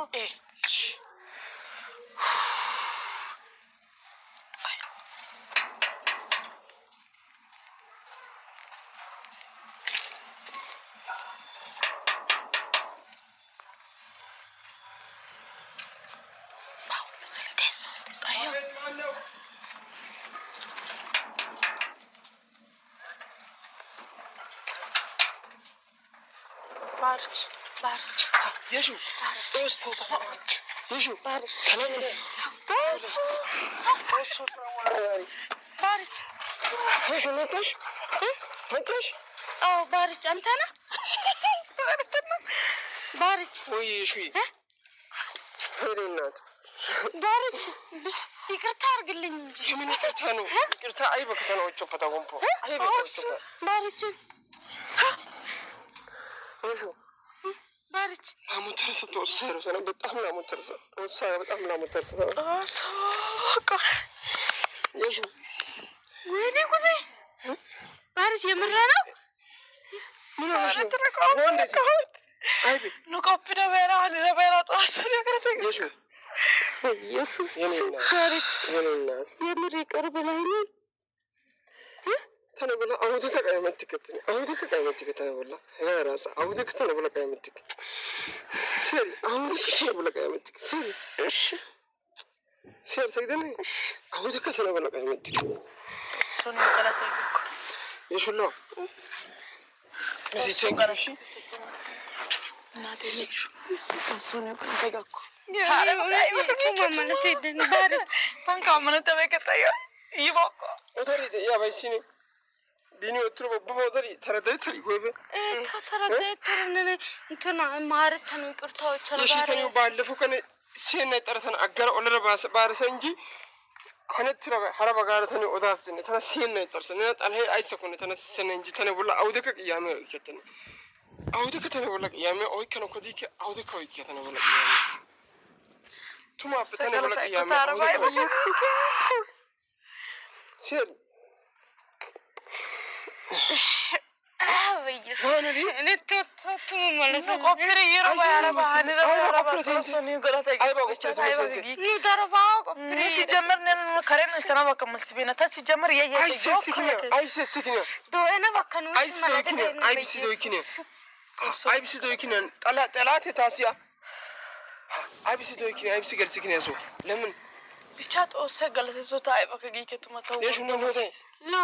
ko. بارج يشو دوست يشو سلام عليك بارج يشو نتش بارج أنت أنا بارج وي شوي هيري النات بارج ይቅርታ አድርግልኝ እንጂ የምን ይቅርታ ነው? ይቅርታ አይበክታ ነው። ጮፈታ ወንፖ አይበክታ ባርች እሺ ባርች አሞተር ስትወሰረ በጣም አሞተር ስትወሰረ በጣም አሞተር አሳካ የሹ ወይኔ ጉዴ ባርች የምር ነው ምን ነው ወንዴት አይቢ ነው ኮፒ ደበራ ጧሰለ ከረተ የሹ ኢየሱስ ባርች የምር ይቀርብ ላይ ነው ተነ ብላ አውደ ከቀመጥከኝ ወላ ያራሳ አውደ ከተነ ብላ ቀመጥክ ሰል አውደ ከተነ ብላ ቀመጥክ ሰል እሺ ሰል ሰግደነ አውደ ከተነ ብላ ቀመጥክ ሶኒ ከላተ የሹሎ እዚህ ሰንቀርሽ እናቴ ልጅ ሶኒ ከላተጋኩ ታረባይ ማለት ይደን ባርች ታንካ ማለት ተበከታዩ ይቦኮ ወተሪ ያ ባይሲኒ ቢኒ ወጥሮ በቦደሪ ተረደተሪ ጎይበ ተረደተነ እንትና ማርተ ነው ይቅርታዎች አለ የሽተኙ ባለፈው ከነ ሲነ ጠርተን አገረ ኦለረ ባረሰ እንጂ ሀነትረ ሐረባ ጋርተን ኦዳስነ ተነ ሲነ ጠርሰነ ጠልሄ አይሰኩነ ተነሰነ እንጂ ተነ ብላ አውደከ ያመ ይከተነ አውደከ ተነ ብላ ያመ ኦይከነ ኮዲከ አውደከ ይከተነ ብላ ያመ ቱማ በተነ ብላ ያመ አውደከ ኢየሱስ ሲል እኔ ተተቱ ማለት ነው ኮፒሪ ይሮባ ያረባ ሶኒ ከላተ ኮፒሪ ሲጀመር ነን ከረን ሰና በከመስት ቢና ሲጀመር አይሰስክኝ ዶእና በከኑ አይብሲዶይኪነ ጠላት ታሲያ አይብሲዶይኪነ አይብሲገርስኪነ ያሱ ለምን ብቻ ጦሰ ገለተቶ ታይበከ ጊከቱ መተው የሽኑ ነው ኖ